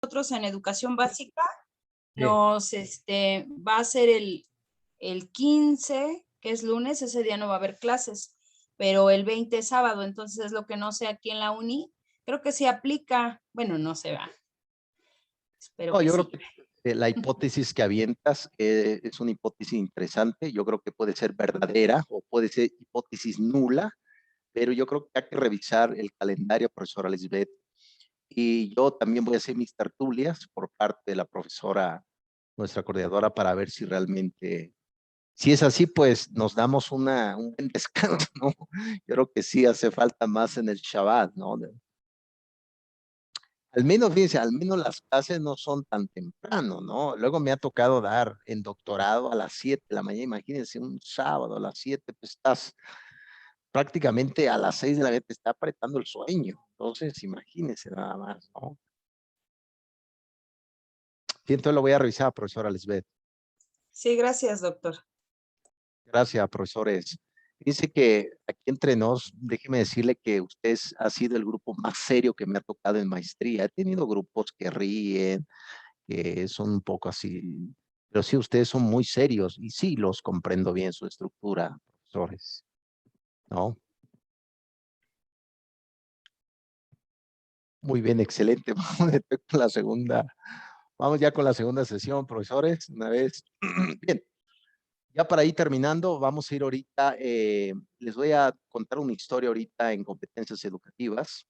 nosotros en educación básica Sí. nos va a ser el 15, que es lunes, ese día no va a haber clases, pero el 20 es sábado, entonces es lo que no sé aquí en la uni. Creo que sí aplica, bueno, no se va, espero No, que yo creo sí. que la hipótesis que avientas es una hipótesis interesante. Yo creo que puede ser verdadera o puede ser hipótesis nula, pero yo creo que hay que revisar el calendario, profesora Lisbeth. Y yo también voy a hacer mis tertulias por parte de la profesora, nuestra coordinadora, para ver si realmente, si es así, pues nos damos un buen descanso, ¿no? Yo creo que sí hace falta más en el Shabbat, ¿no? Al menos, fíjense, al menos las clases no son tan temprano, ¿no? Luego me ha tocado dar en doctorado a las 7 de la mañana, imagínense un sábado a las 7, pues estás prácticamente a las 6 de la mañana, te está apretando el sueño. Entonces, imagínense nada más, ¿no? Sí, entonces lo voy a revisar, profesora Lisbeth. Sí, gracias, doctor. Gracias, profesores. Dice que aquí entre nos, déjeme decirle que usted ha sido el grupo más serio que me ha tocado en maestría. He tenido grupos que ríen, que son un poco así, pero sí, ustedes son muy serios y sí los comprendo bien su estructura, profesores, ¿no? Muy bien, excelente. Vamos ya con la segunda sesión, profesores, una vez. Bien, ya para ir terminando, vamos a ir ahorita, les voy a contar una historia ahorita en competencias educativas,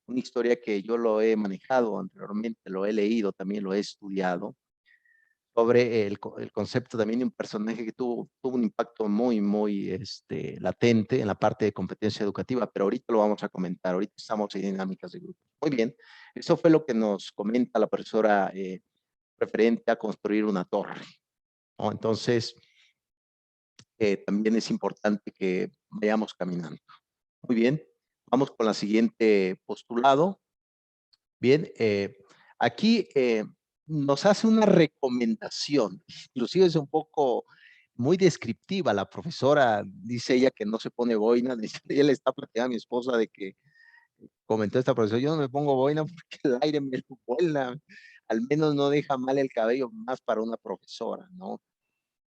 una historia que yo lo he manejado anteriormente, lo he leído, también lo he estudiado, sobre el concepto también de un personaje que tuvo un impacto muy latente en la parte de competencia educativa, pero ahorita lo vamos a comentar, ahorita estamos en dinámicas de grupo. Muy bien, eso fue lo que nos comenta la profesora referente a construir una torre, ¿no? Entonces, también es importante que vayamos caminando. Muy bien, vamos con la siguiente postulado. Bien, aquí nos hace una recomendación, inclusive es un poco muy descriptiva. La profesora dice ella que no se pone boina, dice, ella le está platicando a mi esposa de que comentó esta profesora, yo no me pongo boina porque el aire me lo vuela, al menos no deja mal el cabello, más para una profesora, ¿no?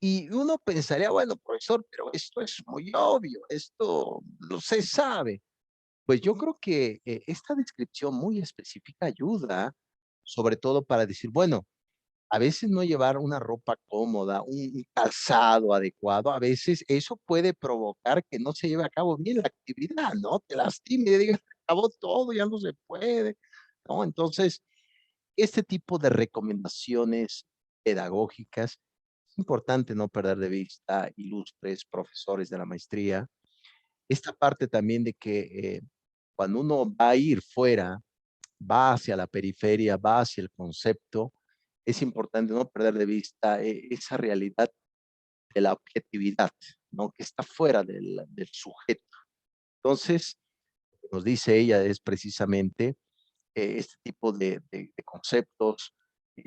Y uno pensaría, bueno, profesor, pero esto es muy obvio, esto no se sabe. Pues yo creo que esta descripción muy específica ayuda, sobre todo para decir, bueno, a veces no llevar una ropa cómoda, un calzado adecuado, a veces eso puede provocar que no se lleve a cabo bien la actividad, ¿no? Te lastime y digas, acabó todo, ya no se puede, ¿no? Entonces, este tipo de recomendaciones pedagógicas, es importante no perder de vista, ilustres profesores de la maestría, esta parte también de que cuando uno va a ir fuera, va hacia la periferia, va hacia el concepto, es importante no perder de vista esa realidad de la objetividad, ¿no? Que está fuera del sujeto. Entonces, lo que nos dice ella es precisamente este tipo de conceptos.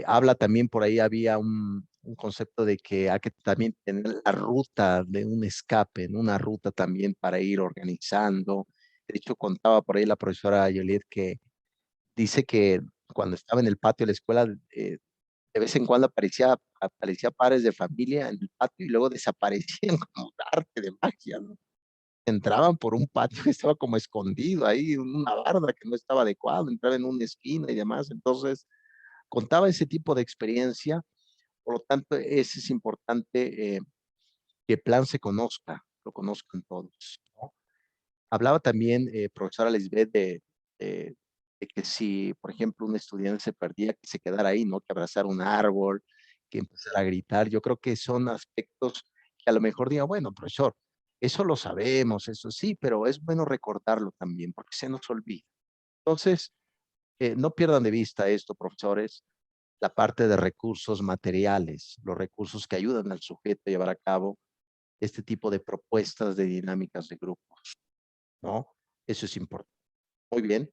Habla también por ahí, había un concepto de que hay que también tener la ruta de un escape, ¿no? Una ruta también para ir organizando. De hecho, contaba por ahí la profesora Yoliet que dice que cuando estaba en el patio de la escuela, de vez en cuando aparecía padres de familia en el patio y luego desaparecían como arte de magia, ¿no? Entraban por un patio que estaba como escondido ahí, una barda que no estaba adecuado, entraba en una esquina y demás. Entonces, contaba ese tipo de experiencia, por lo tanto, es importante que el plan se conozca, lo conozcan todos, ¿no? Hablaba también, profesora Lisbeth, de, de que si, por ejemplo, un estudiante se perdía, que se quedara ahí, ¿no? Que abrazara un árbol, que empezara a gritar. Yo creo que son aspectos que a lo mejor diga, bueno, profesor, eso lo sabemos, eso sí, pero es bueno recordarlo también, porque se nos olvida. Entonces, no pierdan de vista esto, profesores, la parte de recursos materiales, los recursos que ayudan al sujeto a llevar a cabo este tipo de propuestas de dinámicas de grupos, ¿no? Eso es importante. Muy bien,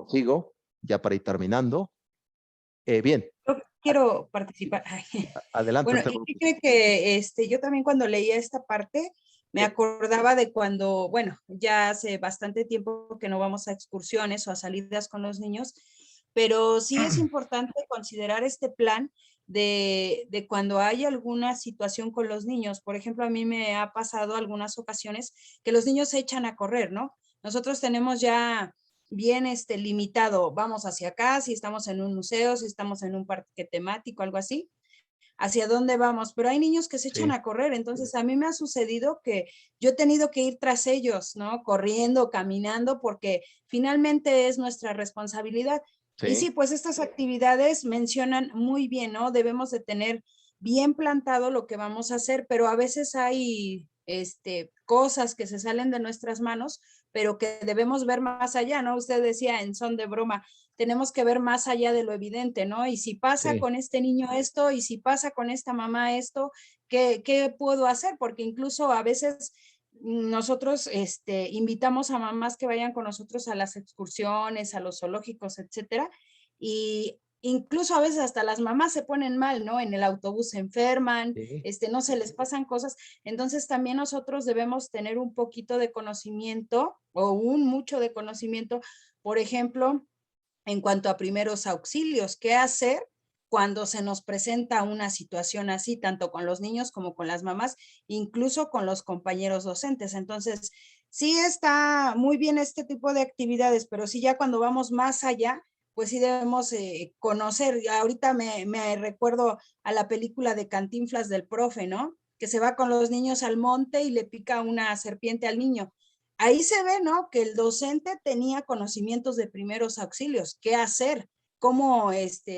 sigo, ya para ir terminando. Bien, Yo a- quiero participar. Ay. adelante, Bueno, no te ¿y qué preocupes. cree que yo también cuando leía esta parte me Sí, acordaba de cuando, bueno, ya hace bastante tiempo que no vamos a excursiones o a salidas con los niños pero sí es importante considerar este plan de cuando hay alguna situación con los niños. Por ejemplo, a mí me ha pasado algunas ocasiones que los niños se echan a correr, ¿no? Nosotros tenemos ya bien limitado, vamos hacia acá, si estamos en un museo, si estamos en un parque temático, algo así, hacia dónde vamos, pero hay niños que se echan Sí, a correr, entonces a mí me ha sucedido que yo he tenido que ir tras ellos, ¿no? Corriendo, caminando, porque finalmente es nuestra responsabilidad. Y sí, sí, pues estas actividades mencionan muy bien, ¿no? Debemos de tener bien plantado lo que vamos a hacer, pero a veces hay cosas que se salen de nuestras manos, pero que debemos ver más allá, ¿no? Usted decía en son de broma, tenemos que ver más allá de lo evidente, ¿no? Y si pasa sí, con este niño esto, y si pasa con esta mamá esto, ¿qué puedo hacer? Porque incluso a veces nosotros invitamos a mamás que vayan con nosotros a las excursiones, a los zoológicos, etcétera, y incluso a veces hasta las mamás se ponen mal, ¿no? En el autobús se enferman, sí. no se les pasan cosas. Entonces también nosotros debemos tener un poquito de conocimiento o un mucho de conocimiento, por ejemplo, en cuanto a primeros auxilios, qué hacer cuando se nos presenta una situación así, tanto con los niños como con las mamás, incluso con los compañeros docentes. Entonces, sí está muy bien este tipo de actividades, pero sí ya cuando vamos más allá, pues sí debemos conocer. Ahorita me recuerdo a la película de Cantinflas del profe, ¿no? Que se va con los niños al monte y le pica una serpiente al niño. Ahí se ve, ¿no? Que el docente tenía conocimientos de primeros auxilios, qué hacer, cómo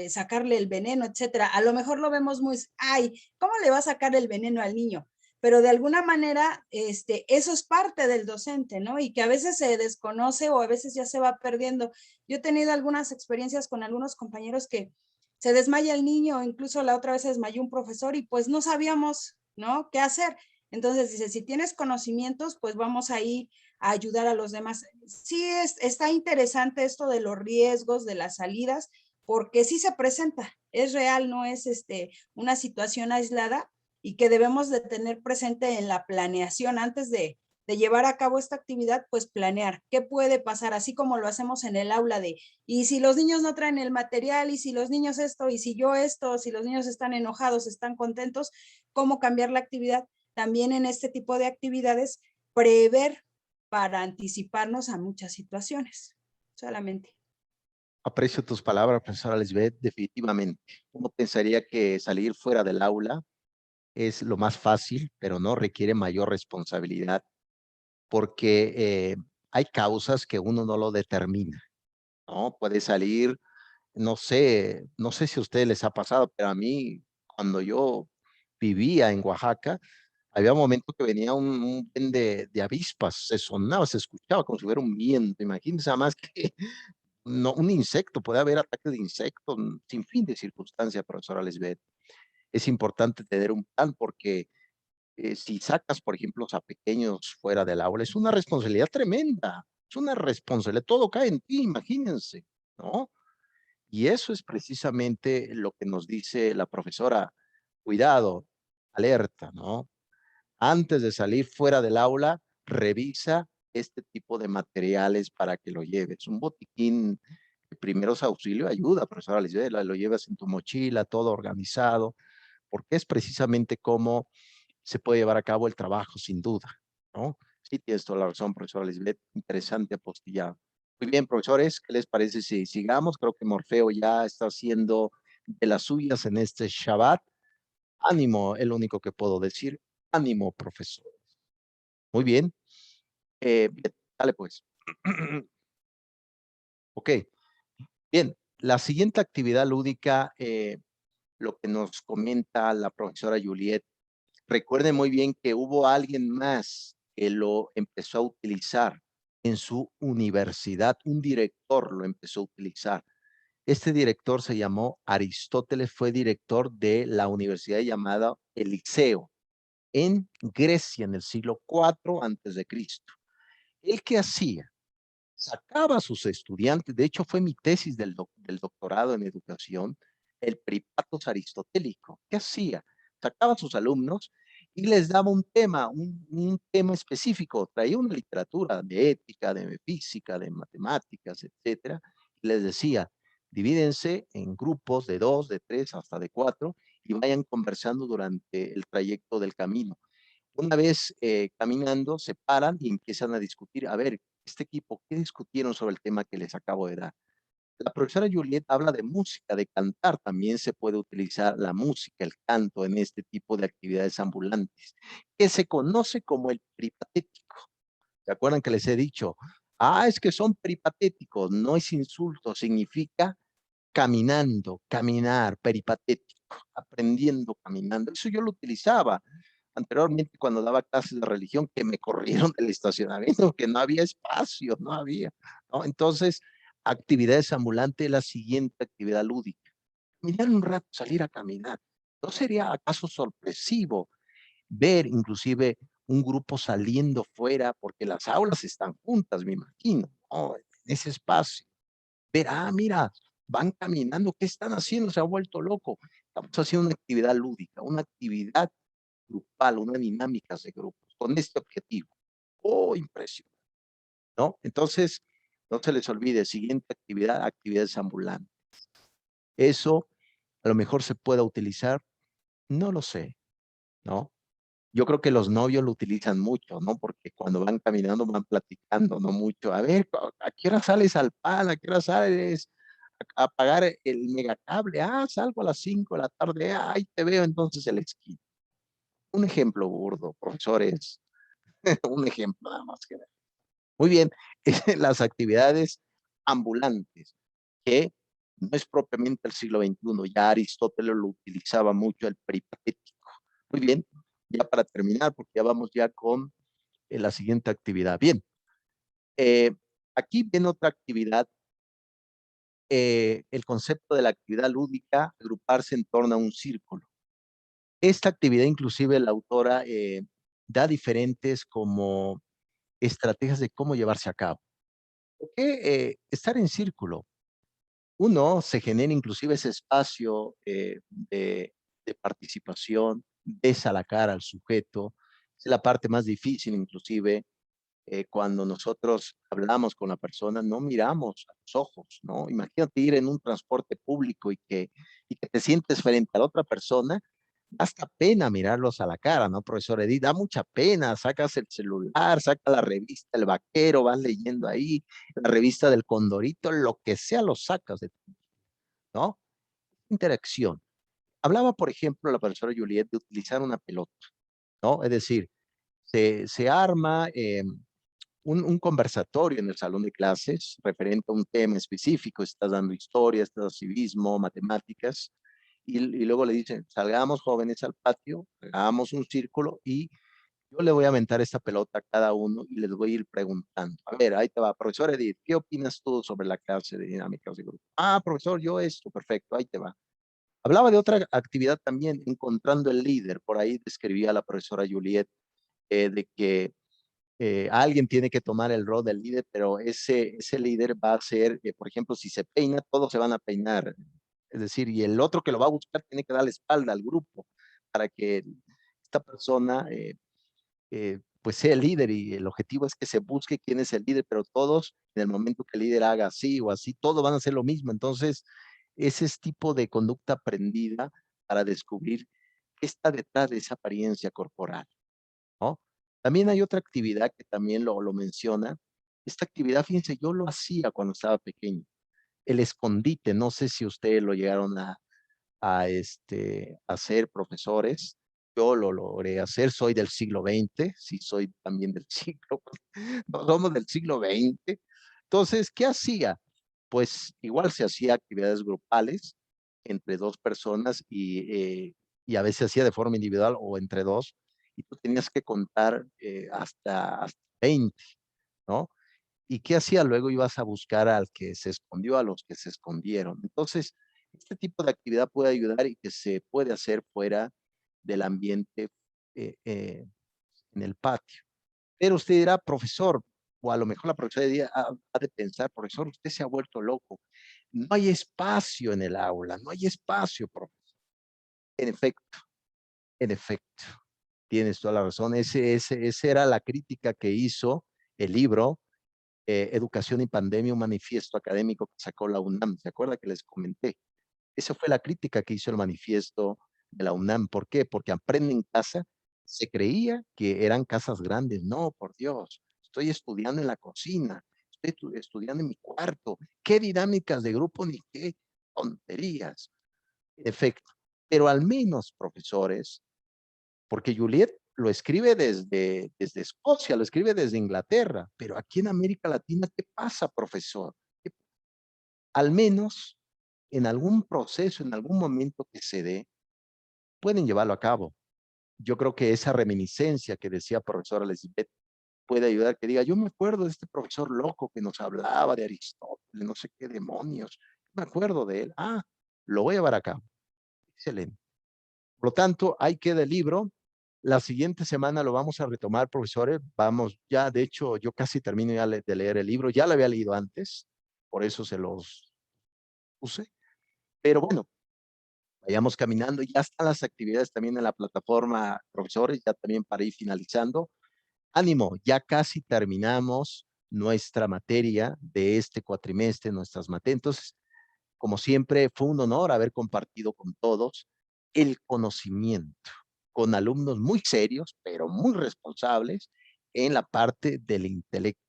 sacarle el veneno, etcétera. A lo mejor lo vemos muy, ay, ¿cómo le va a sacar el veneno al niño? Pero de alguna manera, eso es parte del docente, ¿no? Y que a veces se desconoce o a veces ya se va perdiendo. Yo he tenido algunas experiencias con algunos compañeros que se desmaya el niño, incluso la otra vez se desmayó un profesor y pues no sabíamos, ¿no? ¿Qué hacer? Entonces dice, si tienes conocimientos, pues vamos ahí a ayudar a los demás. Sí, está interesante esto de los riesgos, de las salidas, porque sí se presenta, es real, no es una situación aislada y que debemos de tener presente en la planeación antes de llevar a cabo esta actividad, pues planear qué puede pasar, así como lo hacemos en el aula de, y si los niños no traen el material, y si los niños esto, y si yo esto, si los niños están enojados, están contentos, cómo cambiar la actividad. También en este tipo de actividades, prever para anticiparnos a muchas situaciones, solamente. Aprecio tus palabras, profesora Lisbeth, definitivamente. Uno pensaría que salir fuera del aula es lo más fácil, pero no requiere mayor responsabilidad porque hay causas que uno no lo determina, ¿no? Puede salir, no sé si a ustedes les ha pasado, pero a mí, cuando yo vivía en Oaxaca, había un momento que venía un buen de avispas, se sonaba, se escuchaba como si hubiera un viento, imagínense, además que no, un insecto, puede haber ataques de insectos, sin fin de circunstancias, profesora Lisbeth. Es importante tener un plan porque si sacas, por ejemplo, a pequeños fuera del aula, es una responsabilidad tremenda, es una responsabilidad, todo cae en ti, imagínense, ¿no? Y eso es precisamente lo que nos dice la profesora, cuidado, alerta, ¿no? Antes de salir fuera del aula, revisa este tipo de materiales para que lo lleves. Un botiquín de primeros auxilios ayuda, profesora Lisbeth, lo llevas en tu mochila, todo organizado, porque es precisamente cómo se puede llevar a cabo el trabajo, sin duda, ¿no? Sí, tienes toda la razón, profesora Lisbeth, interesante apostillado. Muy bien, profesores, ¿qué les parece si sigamos? Creo que Morfeo ya está haciendo de las suyas en este Shabbat. Ánimo, es lo único que puedo decir. Ánimo, profesor. Muy bien. Bien, dale pues. Ok, bien. La siguiente actividad lúdica, lo que nos comenta la profesora Juliet, recuerde muy bien que hubo alguien más que lo empezó a utilizar en su universidad, un director lo empezó a utilizar. Este director se llamó Aristóteles, fue director de la universidad llamada Eliseo en Grecia en el siglo IV antes de Cristo. ¿El qué hacía? Sacaba a sus estudiantes, de hecho fue mi tesis del doctorado en educación, el peripatos aristotélico. ¿Qué hacía? Sacaba a sus alumnos y les daba un tema específico, traía una literatura de ética, de física, de matemáticas, etcétera, y les decía, Divídense en grupos de 2, de 3, hasta de 4 y vayan conversando durante el trayecto del camino. Una vez caminando, se paran y empiezan a discutir. A ver, este equipo, ¿qué discutieron sobre el tema que les acabo de dar? La profesora Juliet habla de música, de cantar. También se puede utilizar la música, el canto en este tipo de actividades ambulantes, que se conoce como el peripatético. ¿Se acuerdan que les he dicho? Ah, es que son peripatéticos. No es insulto, significa caminando, caminar, peripatético, aprendiendo caminando. Eso yo lo utilizaba anteriormente cuando daba clases de religión, que me corrieron del estacionamiento, que no había espacio, no había, ¿no? Entonces, actividades ambulantes, la siguiente actividad lúdica. Caminar un rato, salir a caminar. ¿No sería acaso sorpresivo ver inclusive un grupo saliendo fuera, porque las aulas están juntas, me imagino, ¿no? En ese espacio? Ver, ah, mira, van caminando, ¿qué están haciendo? Se ha vuelto loco. Estamos haciendo una actividad lúdica, una actividad grupal, una dinámica de grupos, con este objetivo. Oh, impresionante, ¿no? Entonces, no se les olvide, siguiente actividad, actividades ambulantes. Eso a lo mejor se pueda utilizar, no lo sé, ¿no? Yo creo que los novios lo utilizan mucho, ¿no? Porque cuando van caminando van platicando, ¿no? Mucho. A ver, ¿a qué hora sales al pan? ¿A qué hora sales a pagar el megacable? Ah, salgo a las 5 de la tarde. Ah, ahí te veo entonces el esquí. Un ejemplo burdo, profesores. Un ejemplo nada más que ver. Muy bien, las actividades ambulantes, que no es propiamente el siglo XXI, ya Aristóteles lo utilizaba mucho, el peripatético. Muy bien, ya para terminar, porque ya vamos ya con la siguiente actividad. Bien, eh, aquí viene otra actividad, el concepto de la actividad lúdica, agruparse en torno a un círculo. Esta actividad, inclusive, la autora da diferentes como estrategias de cómo llevarse a cabo. Porque estar en círculo, uno se genera inclusive ese espacio de participación, ves a la cara al sujeto, es la parte más difícil inclusive cuando nosotros hablamos con la persona, no miramos a los ojos, ¿no? Imagínate ir en un transporte público y que te sientes frente a la otra persona, da hasta pena mirarlos a la cara, ¿no, profesor Edith? Da mucha pena, sacas el celular, sacas la revista El Vaquero, vas leyendo ahí, la revista del Condorito, lo que sea lo sacas, ¿no? Interacción. Hablaba, por ejemplo, la profesora Juliet de utilizar una pelota, ¿no? Es decir, se arma un conversatorio en el salón de clases referente a un tema específico, estás dando historia, estás dando civismo, matemáticas, y luego le dicen, salgamos jóvenes al patio, hagamos un círculo y yo le voy a aventar esta pelota a cada uno y les voy a ir preguntando. A ver, ahí te va, profesor Edith, ¿qué opinas tú sobre la clase de dinámicas de grupo? Ah, profesor, yo esto, perfecto, ahí te va. Hablaba de otra actividad también, encontrando el líder. Por ahí describía la profesora Juliet de que alguien tiene que tomar el rol del líder, pero ese líder va a ser, por ejemplo, si se peina, todos se van a peinar. Es decir, y el otro que lo va a buscar tiene que dar la espalda al grupo para que esta persona pues sea el líder y el objetivo es que se busque quién es el líder, pero todos en el momento que el líder haga así o así, todos van a hacer lo mismo. Entonces, ese es tipo de conducta aprendida para descubrir qué está detrás de esa apariencia corporal, ¿no? También hay otra actividad que también lo menciona. Esta actividad, fíjense, yo lo hacía cuando estaba pequeño. El escondite, no sé si ustedes lo llegaron a ser profesores. Yo lo logré hacer, soy del siglo XX, sí soy también del siglo, no somos del siglo XX. Entonces, ¿qué hacía? Pues igual se hacía actividades grupales entre dos personas y a veces se hacía de forma individual o entre dos, y tú tenías que contar hasta 20, ¿no? ¿Y qué hacía? Luego ibas a buscar al que se escondió, a los que se escondieron. Entonces, este tipo de actividad puede ayudar y que se puede hacer fuera del ambiente eh, eh, en el patio. Pero usted dirá, profesor, o a lo mejor la profesora ha de pensar, profesor, usted se ha vuelto loco. No hay espacio en el aula, no hay espacio, profesor. En efecto, en efecto, tienes toda la razón. Esa era la crítica que hizo el libro Educación y Pandemia, un manifiesto académico que sacó la UNAM. ¿Se acuerda que les comenté? Esa fue la crítica que hizo el manifiesto de la UNAM. ¿Por qué? Porque Aprende en Casa se creía que eran casas grandes. No, por Dios, estoy estudiando en la cocina, estoy estudiando en mi cuarto. ¿Qué dinámicas de grupo ni qué tonterías? En efecto, pero al menos, profesores, porque Juliet lo escribe desde Escocia, lo escribe desde Inglaterra, pero aquí en América Latina, ¿qué pasa, profesor? Al menos en algún proceso, en algún momento que se dé, pueden llevarlo a cabo. Yo creo que esa reminiscencia que decía profesora Elizabeth puede ayudar, que diga, yo me acuerdo de este profesor loco que nos hablaba de Aristóteles, no sé qué demonios, me acuerdo de él, lo voy a llevar a cabo. Excelente. Por lo tanto, ahí queda el libro. La siguiente semana lo vamos a retomar, profesores. Vamos, ya de hecho, yo casi termino ya de leer el libro. Ya lo había leído antes, por eso se los puse. Pero bueno, vayamos caminando. Ya están las actividades también en la plataforma, profesores, ya también para ir finalizando. Ánimo, ya casi terminamos nuestra materia de este cuatrimestre, nuestras materias. Entonces, como siempre, fue un honor haber compartido con todos el conocimiento, con alumnos muy serios, pero muy responsables en la parte del intelecto.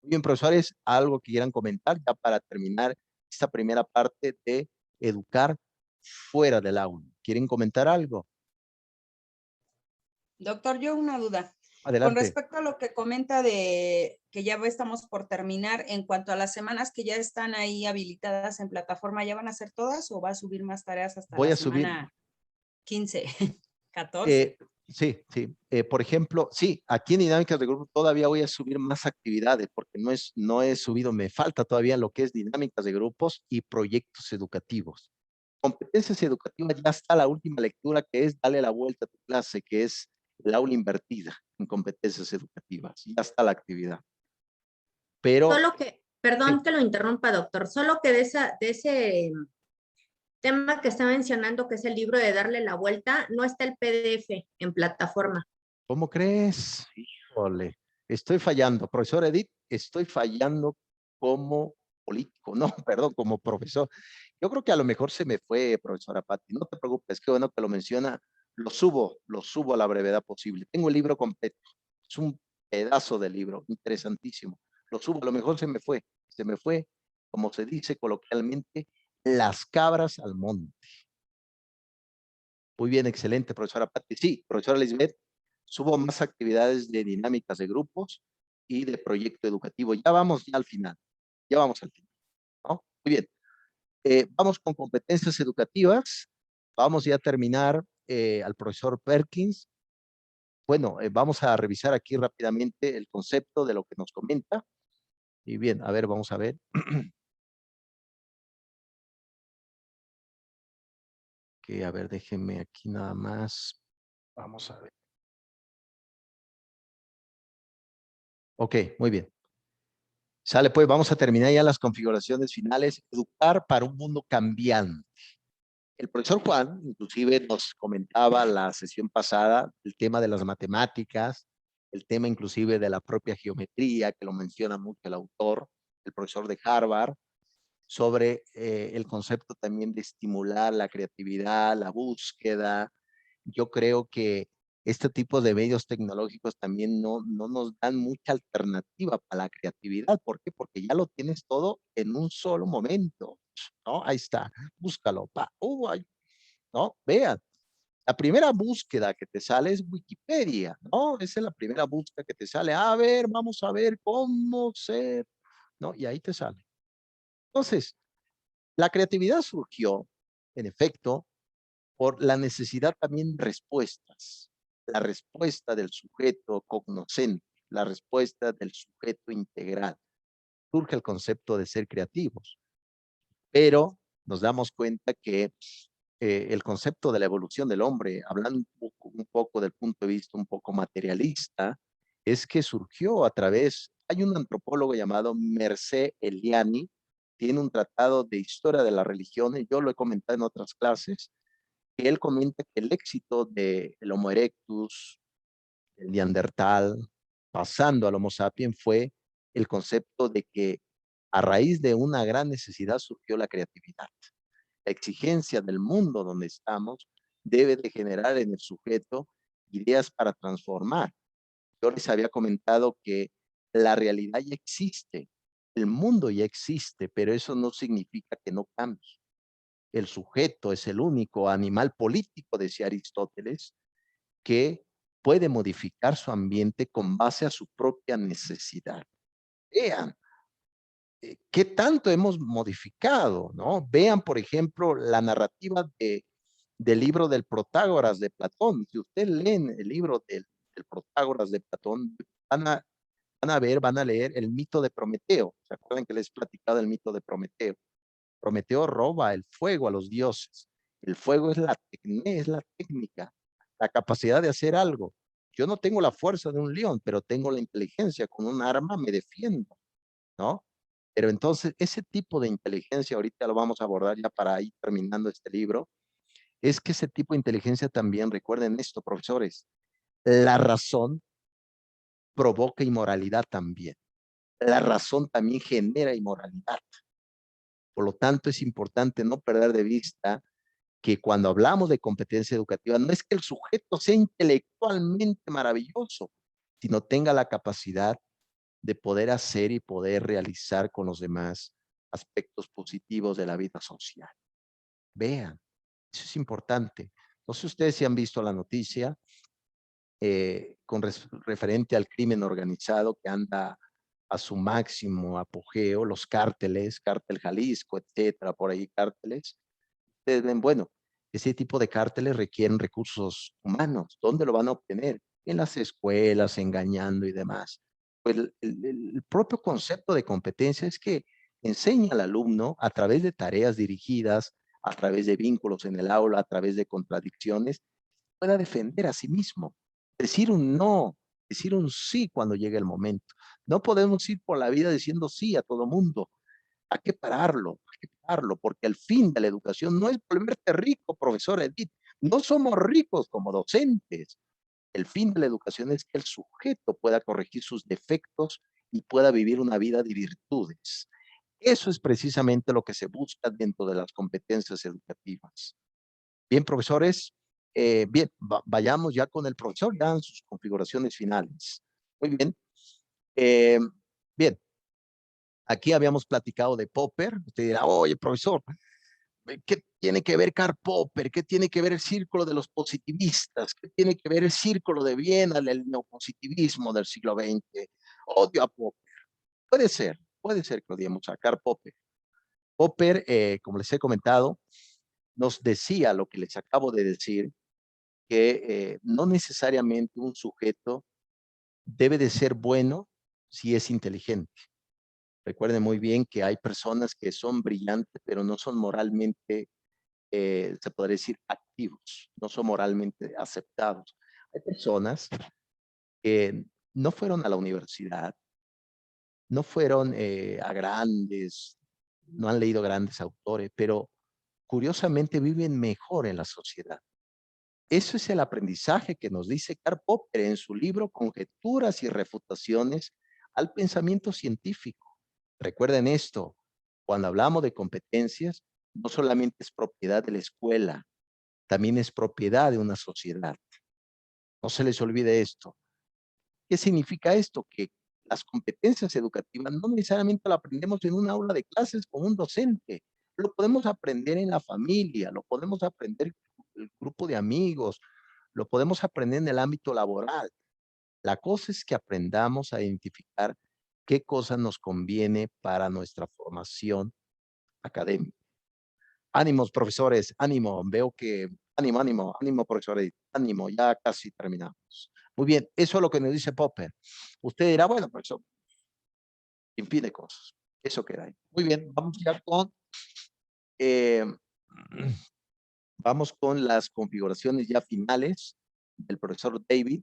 Muy bien, profesores, algo que quieran comentar ya para terminar esta primera parte de educar fuera del aula. ¿Quieren comentar algo? Doctor, yo una duda. Con Adelante. respecto a lo que comenta de que ya estamos por terminar, en cuanto a las semanas que ya están ahí habilitadas en plataforma, ¿ya van a ser todas o va a subir más tareas hasta Voy la a subir. semana 15, 14? Eh, sí, sí. Por ejemplo, sí, aquí en Dinámicas de Grupo todavía voy a subir más actividades porque no he subido, me falta todavía lo que es Dinámicas de Grupos y proyectos educativos. Competencias educativas, ya está la última lectura que es Dale la vuelta a tu clase, que es el aula invertida en competencias educativas. Ya está la actividad. Pero, Solo que, perdón sí, que lo interrumpa, doctor, solo que de ese tema que está mencionando, que es el libro de darle la vuelta, no está el PDF en plataforma. ¿cómo crees? Híjole, estoy fallando. Profesor Edith, estoy fallando como político, no, perdón, como profesor. Yo creo que a lo mejor se me fue, profesora Patti. No te preocupes, qué bueno que lo menciona. Lo subo a la brevedad posible. Tengo el libro completo. Es un pedazo de libro, interesantísimo. Lo subo, a lo mejor se me fue, como se dice coloquialmente, las cabras al monte. Muy bien, excelente, profesora Patti. Sí, profesora Lisbeth, subo más actividades de dinámicas de grupos y de proyecto educativo. Ya vamos ya al final, ya vamos al final, ¿no? Muy bien. Vamos con competencias educativas. Vamos ya a terminar al profesor Perkins. Bueno, vamos a revisar aquí rápidamente el concepto de lo que nos comenta. Y bien, a ver, vamos a ver. Que, a ver, déjenme aquí nada más. Vamos a ver. Ok, muy bien. Sale, pues vamos a terminar ya las configuraciones finales. Educar para un mundo cambiante. El profesor Juan, inclusive, nos comentaba la sesión pasada el tema de las matemáticas, el tema inclusive de la propia geometría, que lo menciona mucho el autor, el profesor de Harvard, sobre el concepto también de estimular la creatividad, la búsqueda. Yo creo que este tipo de medios tecnológicos también no nos dan mucha alternativa para la creatividad. ¿Por qué? Porque ya lo tienes todo en un solo momento, ¿no? Ahí está, búscalo, ¿no? Vean, la primera búsqueda que te sale es Wikipedia, ¿no? Esa es la primera búsqueda que te sale. A ver, vamos a ver cómo ser, ¿no? Y ahí te sale. Entonces, la creatividad surgió, en efecto, por la necesidad también de respuestas, la respuesta del sujeto cognoscente, la respuesta del sujeto integral. Surge el concepto de ser creativos, pero nos damos cuenta que el concepto de la evolución del hombre, hablando un poco del punto de vista un poco materialista, es que surgió a través, hay un antropólogo llamado Mircea Eliade, tiene un tratado de historia de las religiones, yo lo he comentado en otras clases, que él comenta que el éxito del Homo erectus, el Neandertal, pasando al Homo sapiens, fue el concepto de que a raíz de una gran necesidad surgió la creatividad. La exigencia del mundo donde estamos debe de generar en el sujeto ideas para transformar. Yo les había comentado que la realidad ya existe, el mundo ya existe, pero eso no significa que no cambie. El sujeto es el único animal político, decía Aristóteles, que puede modificar su ambiente con base a su propia necesidad. Vean, qué tanto hemos modificado, ¿no? Vean, por ejemplo, la narrativa del libro del Protágoras de Platón. Si ustedes leen el libro del Protágoras de Platón, van a leer el mito de Prometeo. ¿Se acuerdan que les he platicado el mito de Prometeo? Prometeo roba el fuego a los dioses. El fuego es la técnica, la capacidad de hacer algo. Yo no tengo la fuerza de un león, pero tengo la inteligencia. Con un arma me defiendo, ¿no? Pero entonces ese tipo de inteligencia, ahorita lo vamos a abordar ya para ir terminando este libro, es que ese tipo de inteligencia también, recuerden esto, profesores, la razón provoca inmoralidad también. La razón también genera inmoralidad. Por lo tanto, es importante no perder de vista que cuando hablamos de competencia educativa, no es que el sujeto sea intelectualmente maravilloso, sino tenga la capacidad de poder hacer y poder realizar con los demás aspectos positivos de la vida social. Vean, eso es importante. No sé ustedes si han visto la noticia referente al crimen organizado que anda a su máximo apogeo, los cárteles, cártel Jalisco, etcétera, por ahí cárteles. Ustedes ven, bueno, ese tipo de cárteles requieren recursos humanos. ¿Dónde lo van a obtener? En las escuelas, engañando y demás. Pues el propio concepto de competencia es que enseña al alumno a través de tareas dirigidas, a través de vínculos en el aula, a través de contradicciones, pueda defender a sí mismo, decir un no, decir un sí cuando llegue el momento. No podemos ir por la vida diciendo sí a todo mundo. Hay que pararlo, porque el fin de la educación no es volverte rico, profesor Edith. No somos ricos como docentes. El fin de la educación es que el sujeto pueda corregir sus defectos y pueda vivir una vida de virtudes. Eso es precisamente lo que se busca dentro de las competencias educativas. Bien, profesores, bien, vayamos ya con el profesor, ya en sus configuraciones finales. Muy bien. Eh, bien, aquí habíamos platicado de Popper. Usted dirá, oye, profesor, ¿qué tiene que ver Karl Popper? ¿Qué tiene que ver el círculo de los positivistas? ¿Qué tiene que ver el círculo de Viena, el neopositivismo del siglo XX? Odio a Popper. Puede ser que odiemos a Karl Popper. Popper, como les he comentado, nos decía lo que les acabo de decir, que no necesariamente un sujeto debe de ser bueno si es inteligente. Recuerden muy bien que hay personas que son brillantes, pero no son moralmente, se podría decir, activos, no son moralmente aceptados. Hay personas que no fueron a la universidad, no fueron a grandes, no han leído grandes autores, pero curiosamente viven mejor en la sociedad. Eso es el aprendizaje que nos dice Karl Popper en su libro Conjeturas y Refutaciones al Pensamiento Científico. Recuerden esto, cuando hablamos de competencias, no solamente es propiedad de la escuela, también es propiedad de una sociedad. No se les olvide esto. ¿Qué significa esto? Que las competencias educativas no necesariamente lo aprendemos en una aula de clases con un docente. Lo podemos aprender en la familia, lo podemos aprender en el grupo de amigos, lo podemos aprender en el ámbito laboral. La cosa es que aprendamos a identificar qué cosa nos conviene para nuestra formación académica. Ánimos, profesores, ánimo. Veo que, ánimo, profesores, ánimo, ya casi terminamos. Muy bien, eso es lo que nos dice Popper. Usted dirá, bueno, profesor, en fin de cosas. Eso queda ahí. Muy bien, eh, vamos con las configuraciones ya finales del profesor David.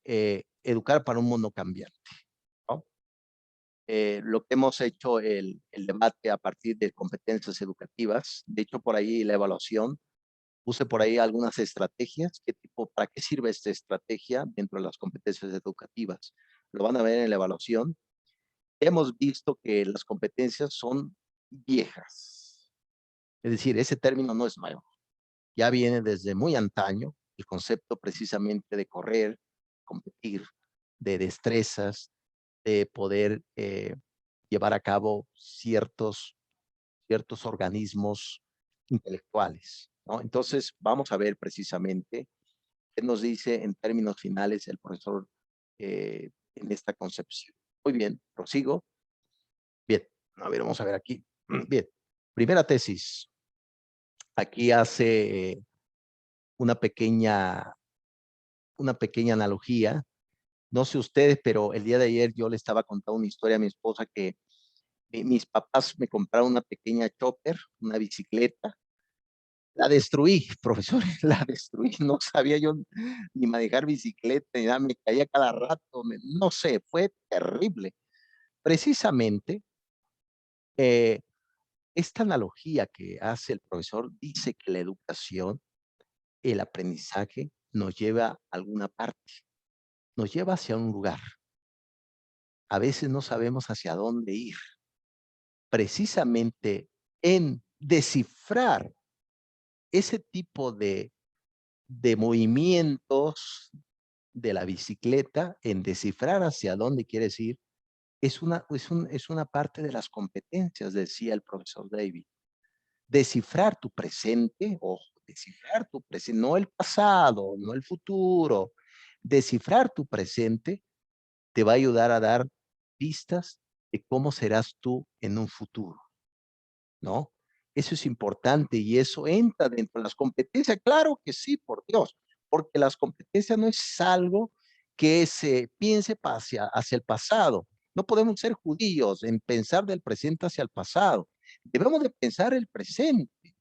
Educar para un mundo cambiante, ¿no? Lo que hemos hecho el debate a partir de competencias educativas. De hecho, por ahí la evaluación, puse por ahí algunas estrategias. ¿Para qué sirve esta estrategia dentro de las competencias educativas? Lo van a ver en la evaluación. hemos visto que las competencias son viejas. Es decir, ese término no es nuevo. Ya viene desde muy antaño el concepto precisamente de correr, competir, de destrezas, de poder llevar a cabo ciertos organismos intelectuales, ¿no? Entonces, vamos a ver precisamente qué nos dice en términos finales el profesor en esta concepción. Muy bien, prosigo. Bien, a ver, vamos a ver aquí. Bien, primera tesis. Aquí hace una pequeña analogía. No sé ustedes, pero el día de ayer yo le estaba contando una historia a mi esposa que mis papás me compraron una pequeña chopper, una bicicleta. La destruí, profesor, la destruí. No sabía yo ni manejar bicicleta, ni nada, me caía cada rato, no sé, fue terrible. Precisamente, eh, esta analogía que hace el profesor dice que la educación, el aprendizaje, nos lleva a alguna parte, nos lleva hacia un lugar. A veces no sabemos hacia dónde ir. Precisamente en descifrar ese tipo de movimientos de la bicicleta, en descifrar hacia dónde quieres ir, es una parte de las competencias, decía el profesor David. Descifrar tu presente, ojo, descifrar tu presente, no el pasado, no el futuro. Descifrar tu presente te va a ayudar a dar pistas de cómo serás tú en un futuro, ¿no? Eso es importante y eso entra dentro de las competencias. Claro que sí, por Dios, porque las competencias no es algo que se piense hacia el pasado. No podemos ser judíos en pensar del presente hacia el pasado. Debemos de pensar el presente.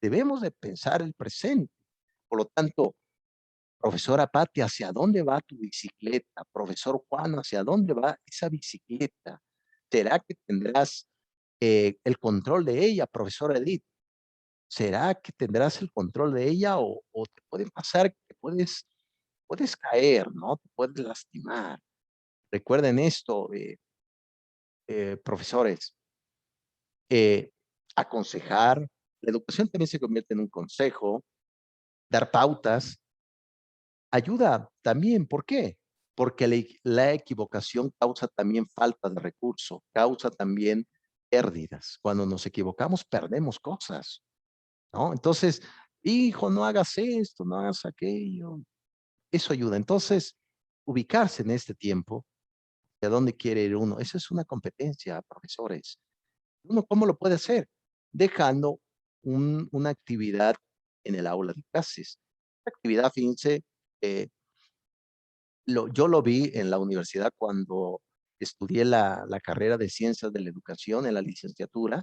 Debemos de pensar el presente. Por lo tanto, profesora Patti, ¿hacia dónde va tu bicicleta? Profesor Juan, ¿hacia dónde va esa bicicleta? ¿Será que tendrás el control de ella, profesora Edith? ¿Será que tendrás el control de ella o te puede pasar que puedes caer, ¿no? Te puedes lastimar. Recuerden esto, profesores, eh, aconsejar, la educación también se convierte en un consejo, dar pautas, ayuda también. ¿Por qué? Porque la equivocación causa también falta de recursos, causa también pérdidas. Cuando nos equivocamos, perdemos cosas, ¿no? Entonces, hijo, no hagas esto, no hagas aquello. Eso ayuda. Entonces, ubicarse en este tiempo, de dónde quiere ir uno, eso es una competencia, profesores. ¿Uno cómo lo puede hacer? Dejando una actividad en el aula de clases. La actividad, fíjense, eh, yo lo vi en la universidad cuando estudié la carrera de Ciencias de la Educación en la licenciatura,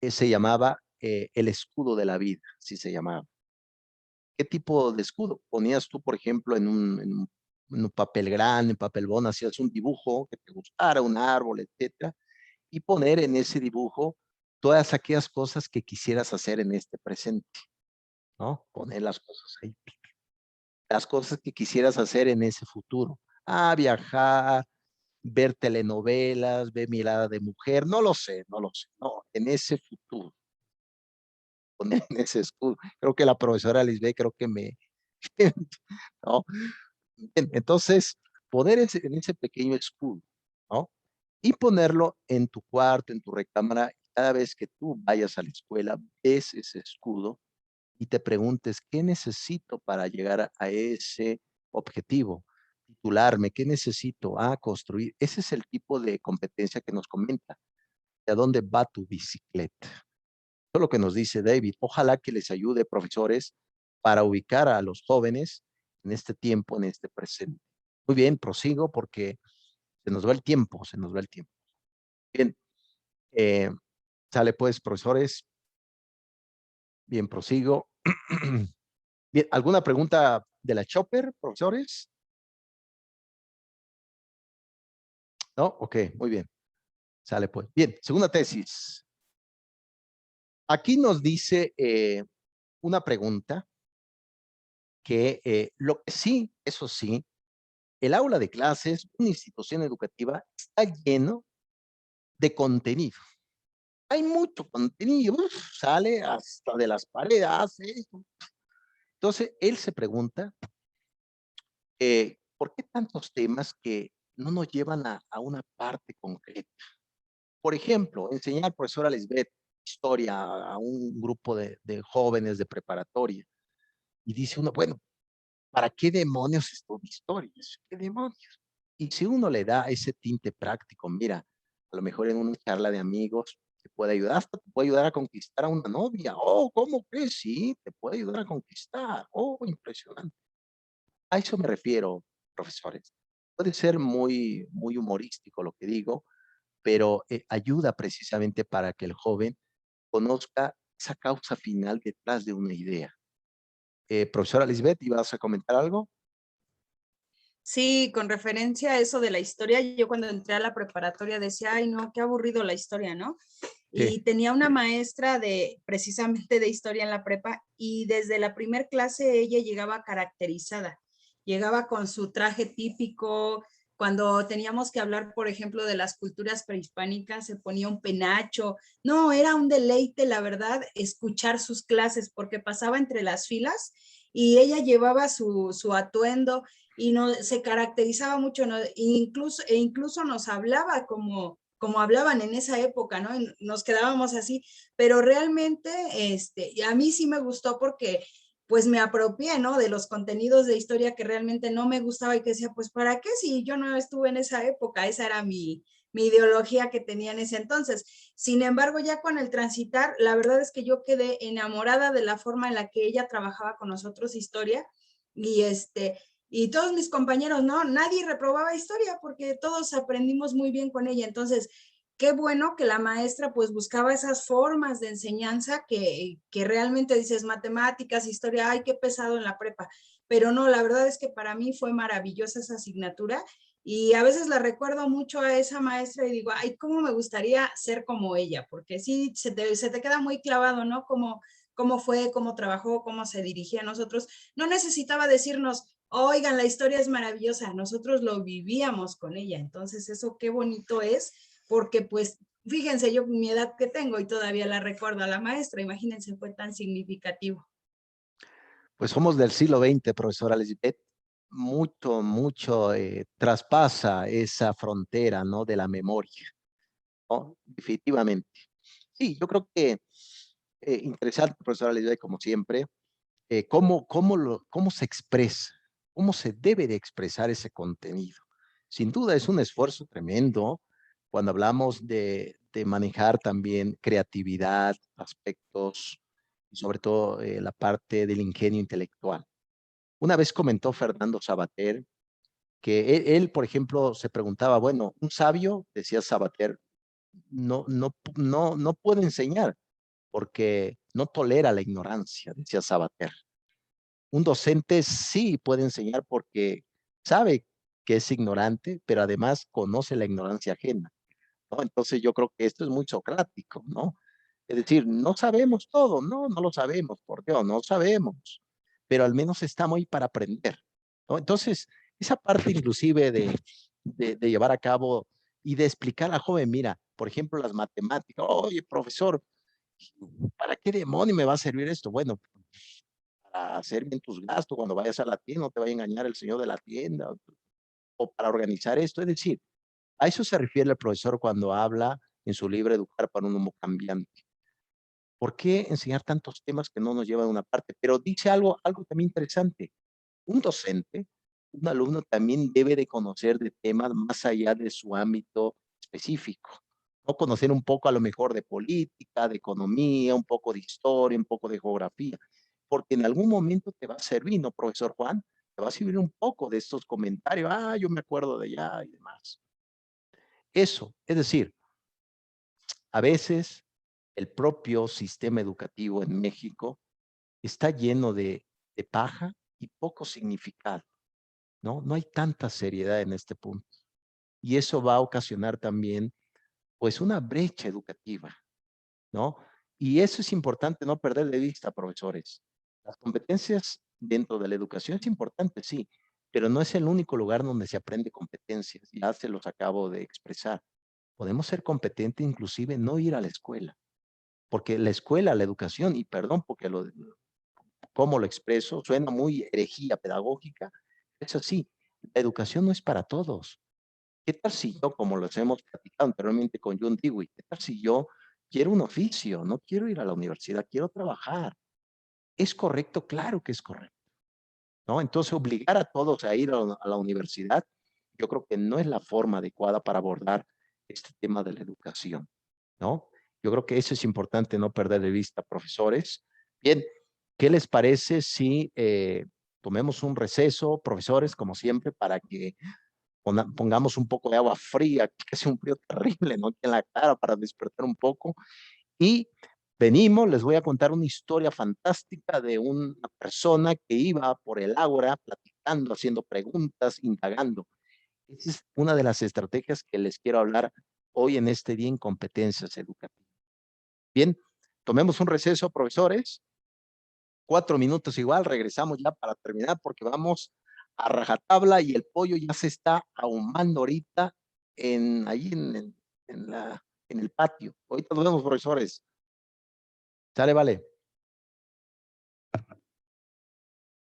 se llamaba el escudo de la vida, así se llamaba. ¿Qué tipo de escudo? Ponías tú, por ejemplo, en un papel grande, en papel bond, hacías un dibujo que te gustara, un árbol, etcétera, y poner en ese dibujo todas aquellas cosas que quisieras hacer en este presente, ¿no? Poner las cosas ahí, las cosas que quisieras hacer en ese futuro. Ah, viajar, ver telenovelas, ver Mirada de Mujer, no lo sé, no lo sé, no, en ese futuro, poner en ese escudo. Creo que la profesora Lisbeth, creo que ¿no? Bien, entonces, poner en ese pequeño escudo, ¿no? Y ponerlo en tu cuarto, en tu recámara, cada vez que tú vayas a la escuela, ves ese escudo y te preguntes, ¿qué necesito para llegar a ese objetivo? Titularme, ¿qué necesito? Construir. Ese es el tipo de competencia que nos comenta. ¿A dónde va tu bicicleta? Eso es lo que nos dice David. Ojalá que les ayude, profesores, para ubicar a los jóvenes en este tiempo, en este presente. Muy bien, prosigo porque se nos va el tiempo, se nos va el tiempo. Bien, eh, sale pues, profesores. Bien, prosigo. Bien, ¿alguna pregunta de la Chopper, profesores? No, ok, muy bien. Sale pues. Bien, segunda tesis. Aquí nos dice una pregunta que lo que sí, eso sí, el aula de clases, una institución educativa, está lleno de contenido. Hay mucho contenido, sale hasta de las paredes, hace esto. Entonces, él se pregunta, ¿por qué tantos temas que no nos llevan a una parte concreta? Por ejemplo, enseñar, profesora Lisbeth, historia a un grupo de jóvenes de preparatoria. Y dice uno, bueno, ¿para qué demonios estudia historia? ¿Qué demonios? Y si uno le da ese tinte práctico, mira, a lo mejor en una charla de amigos te puede ayudar, hasta te puede ayudar a conquistar a una novia. Oh, ¿cómo crees? Sí, te puede ayudar a conquistar. Oh, impresionante. A eso me refiero, profesores. Puede ser muy humorístico lo que digo, pero ayuda precisamente para que el joven conozca esa causa final detrás de una idea. Profesora Lisbeth, ¿ibas a comentar algo? Sí, con referencia a eso de la historia, yo cuando entré a la preparatoria decía, ay, no, qué aburrido la historia, ¿no? Sí. Y tenía una maestra de precisamente de historia en la prepa y desde la primer clase ella llegaba caracterizada, llegaba con su traje típico. Cuando teníamos que hablar, por ejemplo, de las culturas prehispánicas, se ponía un penacho. No, era un deleite, la verdad, escuchar sus clases porque pasaba entre las filas y ella llevaba su atuendo y no, se caracterizaba mucho, ¿no? Incluso nos hablaba como hablaban en esa época, ¿no? Y nos quedábamos así, pero realmente, a mí sí me gustó porque pues me apropié, ¿no? De los contenidos de historia que realmente no me gustaba y que decía, pues, ¿para qué si yo no estuve en esa época? Esa era mi ideología que tenía en ese entonces. Sin embargo, ya con el transitar, la verdad es que yo quedé enamorada de la forma en la que ella trabajaba con nosotros historia y y todos mis compañeros, no, nadie reprobaba historia porque todos aprendimos muy bien con ella. Entonces, qué bueno que la maestra pues buscaba esas formas de enseñanza que realmente dices matemáticas, historia, ay, qué pesado en la prepa. Pero no, la verdad es que para mí fue maravillosa esa asignatura y a veces la recuerdo mucho a esa maestra y digo, ay, cómo me gustaría ser como ella, porque sí, se te queda muy clavado, ¿no? Cómo fue, cómo trabajó, cómo se dirigía a nosotros. No necesitaba decirnos, oigan, la historia es maravillosa, nosotros lo vivíamos con ella, entonces eso qué bonito es, porque pues fíjense yo mi edad que tengo y todavía la recuerdo a la maestra, imagínense, fue tan significativo. Pues somos del siglo XX, profesora Lisbeth. Mucho traspasa esa frontera, ¿no? De la memoria, ¿no? Definitivamente. Sí, yo creo que interesante, profesora Lisbeth, como siempre, cómo se expresa, cómo se debe de expresar ese contenido. Sin duda es un esfuerzo tremendo cuando hablamos de manejar también creatividad, aspectos y sobre todo la parte del ingenio intelectual. Una vez comentó Fernando Sabater que él, por ejemplo, se preguntaba, bueno, un sabio, decía Sabater, no puede enseñar porque no tolera la ignorancia, decía Sabater. Un docente sí puede enseñar porque sabe que es ignorante, pero además conoce la ignorancia ajena, ¿no? Entonces yo creo que esto es muy socrático, ¿no? Es decir, no sabemos todo, no lo sabemos, por Dios, no sabemos, pero al menos estamos ahí para aprender, ¿no? Entonces, esa parte inclusive de llevar a cabo y de explicar a la joven, mira, por ejemplo, las matemáticas, oye, profesor, ¿para qué demonio me va a servir esto? Bueno, para hacer bien tus gastos cuando vayas a la tienda, no te vaya a engañar el señor de la tienda, o para organizar esto. Es decir, a eso se refiere el profesor cuando habla en su libro Educar para un mundo cambiante. ¿Por qué enseñar tantos temas que no nos llevan a una parte? Pero dice algo también interesante. Un docente, un alumno también debe de conocer de temas más allá de su ámbito específico. No conocer un poco a lo mejor de política, de economía, un poco de historia, un poco de geografía, porque en algún momento te va a servir, ¿no, profesor Juan? Te va a servir un poco de estos comentarios, yo me acuerdo de allá y demás. Eso, es decir, a veces el propio sistema educativo en México está lleno de paja y poco significado, ¿no? No hay tanta seriedad en este punto. Y eso va a ocasionar también, pues, una brecha educativa, ¿no? Y eso es importante no perder de vista, profesores. Las competencias dentro de la educación es importante, sí, pero no es el único lugar donde se aprende competencias. Ya se los acabo de expresar. Podemos ser competentes, inclusive no ir a la escuela, porque la escuela, la educación, y perdón porque cómo lo expreso, suena muy herejía pedagógica, es así, la educación no es para todos. ¿Qué tal si yo, como los hemos platicado anteriormente con John Dewey, qué tal si yo quiero un oficio, no quiero ir a la universidad, quiero trabajar? ¿Es correcto? Claro que es correcto, ¿no? Entonces, obligar a todos a ir a la universidad, yo creo que no es la forma adecuada para abordar este tema de la educación, ¿no? Yo creo que eso es importante no perder de vista, profesores. Bien, ¿qué les parece si tomemos un receso, profesores, como siempre, para que pongamos un poco de agua fría, que hace un frío terrible, ¿no? Aquí en la cara para despertar un poco. Y venimos, les voy a contar una historia fantástica de una persona que iba por el ágora platicando, haciendo preguntas, indagando. Esa es una de las estrategias que les quiero hablar hoy en este día en competencias educativas. Bien, tomemos un receso, profesores. 4 minutos igual, regresamos ya para terminar porque vamos a rajatabla y el pollo ya se está ahumando ahorita ahí en el patio. Ahorita nos vemos, profesores. Sale, vale.